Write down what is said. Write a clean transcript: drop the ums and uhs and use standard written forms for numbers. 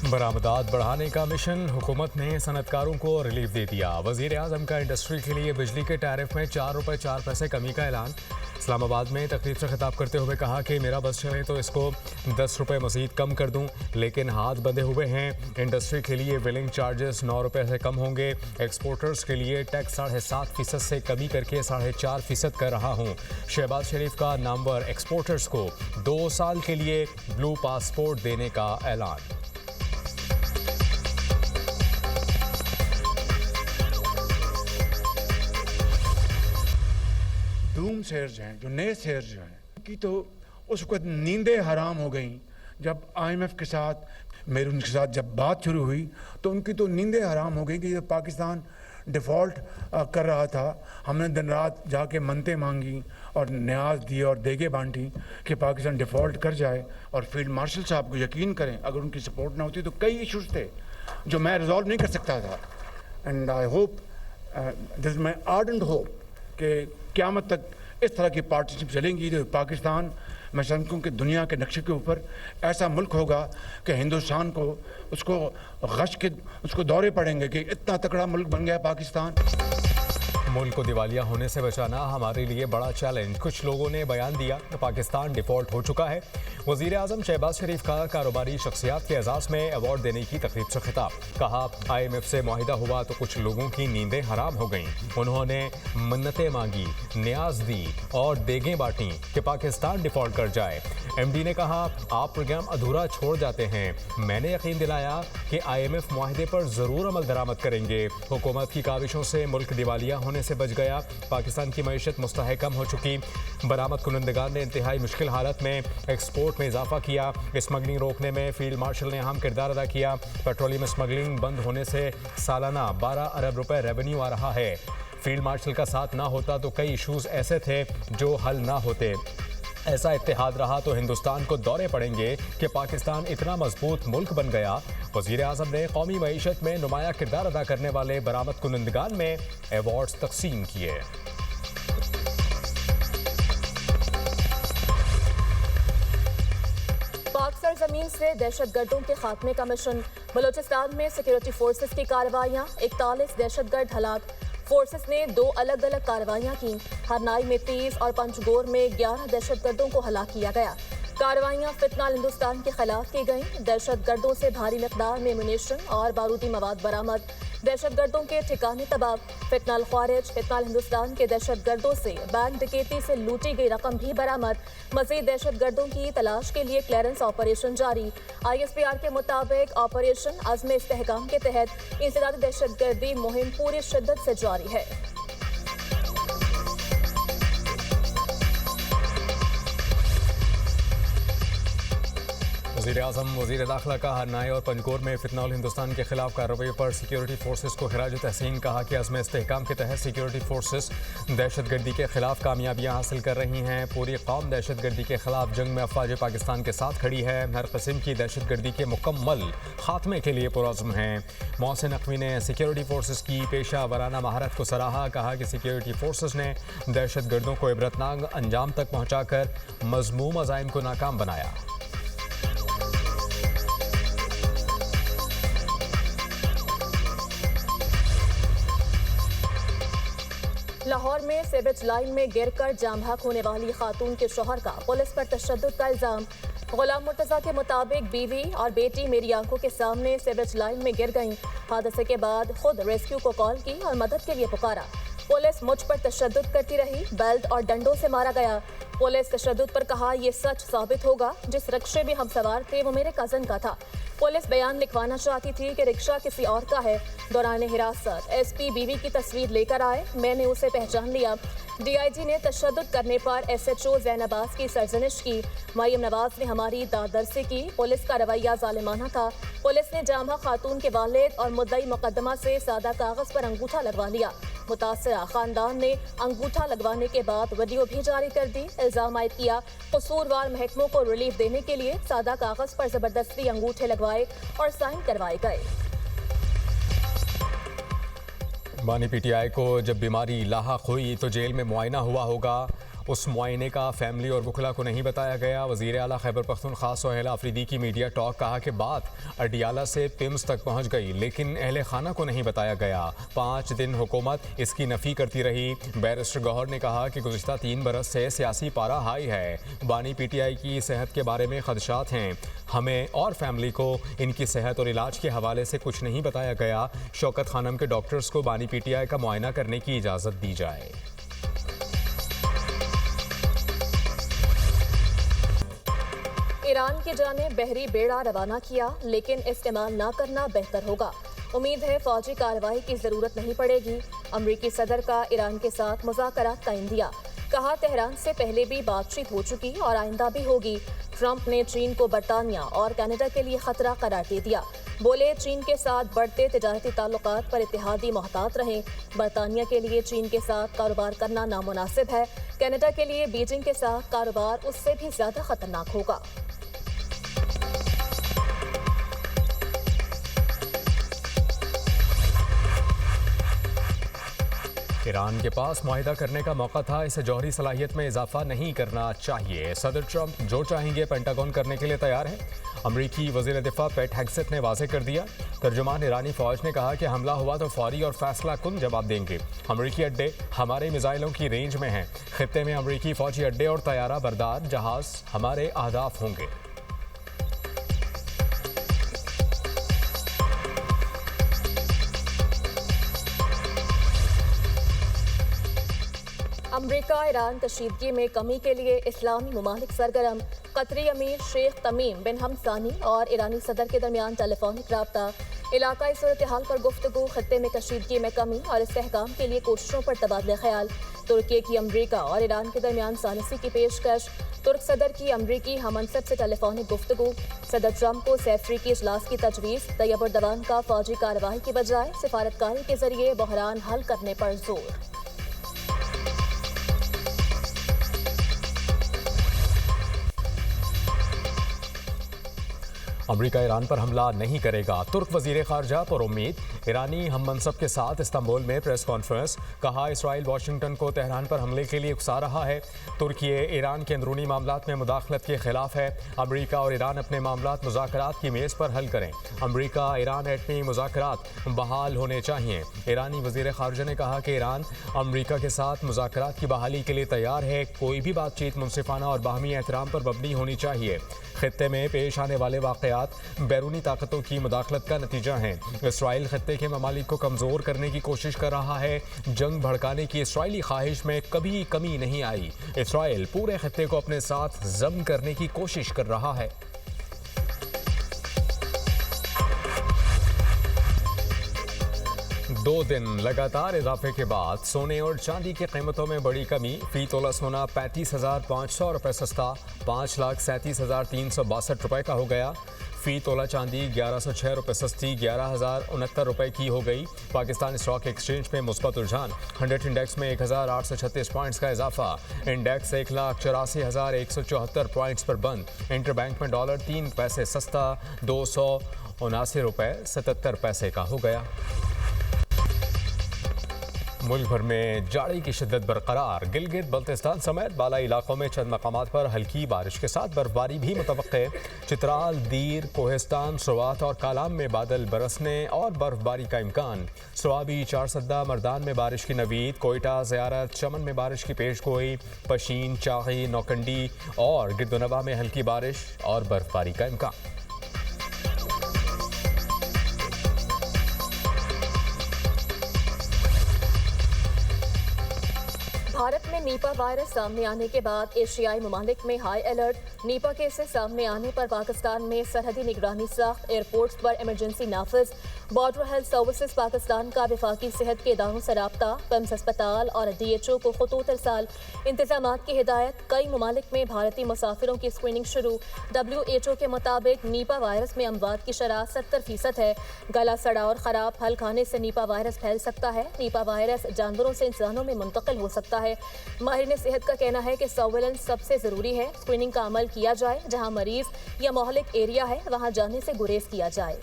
बरामदात बढ़ाने का मिशन, हुकूमत ने सनतकारों को रिलीफ दे दिया। वजीर आजम का इंडस्ट्री के लिए बिजली के टैरिफ में 4 रुपये 4 पैसे कमी का ऐलान। इस्लामाबाद में तकरीब से खिताब करते हुए कहा कि मेरा बस चले तो इसको 10 रुपये मजीद कम कर दूं, लेकिन हाथ बंधे हुए हैं। इंडस्ट्री के लिए बिलिंग चार्जेस 9 रुपये से कम होंगे। एक्सपोर्टर्स के लिए टैक्स 7.5% से कमी करके 4.5% कर रहा हूं। शहबाज शरीफ का नामवर एक्सपोर्टर्स को 2 साल के लिए ब्लू पासपोर्ट देने का ऐलान। डूम सेयर्स हैं, जो नए सेयर्स जो हैं, उनकी तो उस वक्त नींदें हराम हो गई। जब IMF के साथ मेरी उनके साथ जब बात शुरू हुई तो उनकी तो नींदें हराम हो गई कि जब पाकिस्तान डिफ़ॉल्ट कर रहा था, हमने दिन रात जाके मन्नतें मांगी और न्याज दिए और देगे बांटी कि पाकिस्तान डिफ़ॉल्ट कर जाए। और फील्ड मार्शल साहब को यकीन करें, अगर उनकी सपोर्ट ना होती तो कई इशूज़ थे जो मैं रिजॉल्व नहीं कर सकता था। And I hope, this is my ardent hope कि क़यामत तक इस तरह की पार्टनरशिप चलेंगी तो पाकिस्तान, मैं समझता हूँ कि दुनिया के नक्शे के ऊपर ऐसा मुल्क होगा कि हिंदुस्तान को उसको गश के उसको दौरे पड़ेंगे कि इतना तगड़ा मुल्क बन गया पाकिस्तान। मुल्क को दिवालिया होने से बचाना हमारे लिए बड़ा चैलेंज। कुछ लोगों ने बयान दिया कि पाकिस्तान डिफ़ॉल्ट हो चुका है। वज़ीर आज़म शहबाज शरीफ का कारोबारी शख्सियात के एजाज़ में अवार्ड देने की तकरीब से खिताब। कहा, IMF से मुआहिदा हुआ तो कुछ लोगों की नींदें हराम हो गईं। उन्होंने मन्नतें मांगी, न्याज दी और देगें बांटी कि पाकिस्तान डिफ़ॉल्ट कर जाए। MD ने कहा, आप प्रोग्राम अधूरा छोड़ जाते हैं। मैंने यकीन दिलाया कि IMF मुआहिदे पर ज़रूर अमल दरामद करेंगे। हुकूमत की काविशों से मुल्क दिवालिया होने से बच गया। पाकिस्तान की मईशत मुस्तहकम हो चुकी। बरामद कुनंदगान ने इंतहाई मुश्किल हालत में एक्सपोर्ट में इजाफा किया। स्मगलिंग रोकने में फील्ड मार्शल ने अहम किरदार अदा किया। पेट्रोलियम स्मगलिंग बंद होने से सालाना 12 अरब रुपए रेवेन्यू आ रहा है। फील्ड मार्शल का साथ ना होता तो कई इशूज़ ऐसे थे जो हल ना होते। ऐसा इत्तेहाद रहा तो हिंदुस्तान को दौरे पड़ेंगे कि पाकिस्तान इतना मजबूत मुल्क बन गया। वज़ीर आज़म ने कौमी मईशत में नुमाया किरदार अदा करने वाले बरामद कुनंदगान में अवार्ड्स तकसीम किए। पाक सरजमीन से दहशतगर्दों के खात्मे का मिशन। बलोचिस्तान में सिक्योरिटी फोर्सेस की कार्रवाइयाँ, 41 दहशतगर्द हलाक। फोर्सेस ने 2 अलग अलग कार्रवाइयाँ की। हरनाई में 30 और पंचगोर में 11 दहशतगर्दों को हलाक किया गया। कार्रवाइयाँ फितनाल हिंदुस्तान के खिलाफ की गईं। दहशतगर्दों से भारी मिकदार में मुनीशन और बारूदी मवाद बरामद। दहशतगर्दों के ठिकाने तबाह। फितनाल ख्वारिज, फितनाल हिंदुस्तान के दहशतगर्दों से बैंक डकैती से लूटी गई रकम भी बरामद। मजीद दहशतगर्दों की तलाश के लिए क्लियरेंस ऑपरेशन जारी। ISPR के मुताबिक ऑपरेशन अज़्म इस्तेहकाम के तहत इंसदादी दहशतगर्दी मुहिम पूरी शिद्दत से जारी है। वज़ीर आज़म वज़ीर दाखिला का हरनाई और पंजगोर में फितनाल हिंदुस्तान के खिलाफ कार्रवाई पर सिक्योरिटी फोर्सेस को खिराज तहसीन। कहा कि अज़्म इस्तेहकाम के तहत सिक्योरिटी फोर्सेस दहशतगर्दी के खिलाफ कामयाबियाँ हासिल कर रही हैं। पूरी कौम दहशतगर्दी के खिलाफ जंग में अफवाज पाकिस्तान के साथ खड़ी है। हर किस्म की दहशतगर्दी के मुकम्मल खात्मे के लिए पुरज़्म हैं। मोहसिन नकवी ने सिक्योरिटी फोर्सेस की पेशा वराना महारत को सराहा। कहा कि सिक्योरिटी फोर्सेस ने दहशतगर्दों को इबरतनाक अंजाम तक पहुँचा कर मज़मूम अज़ाइम को नाकाम बनाया। लाहौर में सेवेज लाइन में गिरकर जाम हक होने वाली खातून के शौहर का पुलिस पर तशद्दुद का इल्जाम। गुलाम मुर्तज़ा के मुताबिक बीवी और बेटी मेरी आंखों के सामने सेवेज लाइन में गिर गईं। हादसे के बाद खुद रेस्क्यू को कॉल की और मदद के लिए पुकारा। पुलिस मुझ पर तशद्दुद करती रही, बेल्ट और डंडों से मारा गया। पुलिस तशद्दुद पर कहा, ये सच साबित होगा, जिस रिक्शे में हम सवार थे वो मेरे कज़न का था। पुलिस बयान लिखवाना चाहती थी कि रिक्शा किसी और का है। दौरान हिरासत SP बीवी की तस्वीर लेकर आए, मैंने उसे पहचान लिया। DIG ने तशद्दुद करने पर SHO ज़ैनबाज की सरजनिश की। मरियम नवाज ने हमारी दादरसी की। पुलिस का रवैया जालिमाना था। पुलिस ने जामहा खातून के वालिद और मुद्दई मुकदमा से सादा कागज पर अंगूठा लगवा लिया। मुतासरा खानदान ने अंगूठा लगवाने के बाद वीडियो भी जारी कर दी। इल्जाम आयद किया, कसूरवार महकमों को रिलीफ देने के लिए सादा कागज पर जबरदस्ती अंगूठे लगवाए और साइन करवाए गए। बानी PTI को जब बीमारी लाहक हुई तो जेल में मुआयना हुआ होगा उस मुआयने का फैमिली और वकला को नहीं बताया गया। वज़ीर आला खैबर पख्तूनख्वा सोहेल आफरीदी की मीडिया टॉक, कहा कि बात अडियाला से पिम्स तक पहुँच गई लेकिन अहले खाना को नहीं बताया गया। 5 दिन हुकूमत इसकी नफ़ी करती रही। बैरिस्टर गौहर ने कहा कि गुज़िश्ता 3 बरस से सियासी पारा हाई है। बानी PTI की सेहत के बारे में खदशात हैं। हमें और फैमिली को इनकी सेहत और इलाज के हवाले से कुछ नहीं बताया गया। शौकत खानम के डॉक्टर्स को बानी PTI का मुआयना करने की इजाज़त दी जाए। ईरान की जानिब बहरी बेड़ा रवाना किया लेकिन इस्तेमाल ना करना बेहतर होगा। उम्मीद है फौजी कार्रवाई की जरूरत नहीं पड़ेगी। अमरीकी सदर का ईरान के साथ मुज़ाकरात का इंदिया, कहा तेहरान से पहले भी बातचीत हो चुकी और आइंदा भी होगी। ट्रंप ने चीन को बरतानिया और कनाडा के लिए खतरा करार दे दिया। बोले चीन के साथ बढ़ते तिजारती ताल्लुकात पर इत्तेहादी मोहतात रहें। बरतानिया के लिए चीन के साथ कारोबार करना नामुनासिब है। कनाडा के लिए बीजिंग के साथ कारोबार उससे भी ज्यादा खतरनाक होगा। ईरान के पास मुआहिदा करने का मौका था, इसे जौहरी सलाहियत में इजाफा नहीं करना चाहिए। सदर ट्रंप जो चाहेंगे पेंटागन करने के लिए तैयार है। अमरीकी वज़ीर दिफा पेट हेग्सेट ने वाज़ेह कर दिया। तर्जुमान ईरानी फ़ौज ने कहा कि हमला हुआ तो फौरी और फैसला कुन जवाब देंगे। अमरीकी अड्डे हमारे मिसाइलों की रेंज में हैं। खित्ते में अमरीकी फ़ौजी अड्डे और तैयारा बरदार जहाज़ हमारे अहदाफ होंगे। अमरीका ईरान कशीदगी में कमी के लिए इस्लामी ममालिक सरगर्म। कतरी अमीर शेख तमीम बिन हमसानी और ईरानी सदर के दरमियान टेलीफोनिक रब्ता। इलाकाई सूरत हाल पर गुफ्तगू, खत्ते में कशीदगी में कमी और इस्तेहकाम के लिए कोशिशों पर तबादला ख्याल। तुर्की की अमरीका और ईरान के दरमियान सानसी की पेशकश। तुर्क सदर की अमरीकी हमनसब से टेलीफोनिक गुफ्तगू। सदर ट्रंप को सैफरी की इजलास की तजवीज़। तैयब उर्दवान का फौजी कार्रवाई की बजाय सिफारतकारी के जरिए बहरान हल करने पर जोर। अमरीका ईरान पर हमला नहीं करेगा, तुर्क वजीर खारजा पर उम्मीद। ईरानी हम मनसब के साथ इस्तांबुल में प्रेस कॉन्फ्रेंस, कहा इसराइल वाशिंगटन को तेहरान पर हमले के लिए उकसा रहा है। तुर्की ईरान के अंदरूनी मामलात में मुदाखलत के खिलाफ है। अमरीका और ईरान अपने मामलात मुज़ाकरात की मेज़ पर हल करें। अमरीका ईरान एटमी मुज़ाकरात बहाल होने चाहिए। ईरानी वजीर खारजा ने कहा कि ईरान अमरीका के साथ मुज़ाकरात की बहाली के लिए तैयार है। कोई भी बातचीत मुनसिफाना और बाहमी एहतराम पर मबनी होनी चाहिए। खित्ते में पेश आने वाले वाक़यात बैरूनी ताकतों की मुदाखलत का नतीजा हैं। इसराइल खित्ते के ममालिक को कमज़ोर करने की कोशिश कर रहा है। जंग भड़काने की इसराइली ख्वाहिश में कभी कमी नहीं आई। इसराइल पूरे खित्ते को अपने साथ जम करने की कोशिश कर रहा है। दो दिन लगातार इजाफे के बाद सोने और चांदी की कीमतों में बड़ी कमी। फी तोला सोना 35,500 रुपये सस्ता 5,37,362 रुपये का हो गया। फी तोला चांदी 1,106 रुपये सस्ती 11,069 रुपये की हो गई। पाकिस्तान स्टॉक एक्सचेंज में मुस्बत रुझान। 100 इंडेक्स में 1,836 पॉइंट्स का इजाफा। इंडेक्स 1,84,174 पॉइंट्स पर बंद। इंटरबैंक में डॉलर 3 पैसे सस्ता 279 रुपये 77 पैसे का हो गया। मुल्क भर में जाड़ी की शिद्दत बरकरार। गिलगित बल्तिस्तान समेत बालाई इलाकों में चंद मकामात पर हल्की बारिश के साथ बर्फबारी भी मुतवक्के। चित्राल, दीर, कोहिस्तान, स्वात और कालाम में बादल बरसने और बर्फबारी का इम्कान। स्वाबी, चारसद्दा, मर्दान में बारिश की नवीद। कोयटा, ज़ियारत, चमन में बारिश की पेशगोई। पशीन, चाही, नौकंडी और गिरदोनवा में हल्की बारिश और बर्फबारी का इम्कान। भारत में नीपा वायरस सामने आने के बाद एशियाई ममालिक में हाई अलर्ट। नीपा केसेस सामने आने पर पाकिस्तान में सरहदी निगरानी सख्त। एयरपोर्ट्स पर इमरजेंसी नाफिज। बॉर्डर हेल्थ सर्विसेज पाकिस्तान का वफाकी सेहत के इदारों से राब्ता। पिम्स अस्पताल और DHO को खतूत इरसाल। इंतजामात की हिदायत। कई ममालिक में भारतीय मुसाफिरों की स्क्रीनिंग शुरू। WHO के मुताबिक नीपा वायरस में अमवात की शरह 70% है। गला सड़ा और ख़राब फल खाने से नीपा वायरस फैल सकता है। नीपा वायरस जानवरों से इंसानों में मुंतकिल हो सकता है। माहिरीन सेहत का कहना है कि सर्वेलेंस सबसे जरूरी है। स्क्रीनिंग का अमल किया जाए। जहां मरीज या मोहलिक एरिया है वहां जाने से गुरेज किया जाए।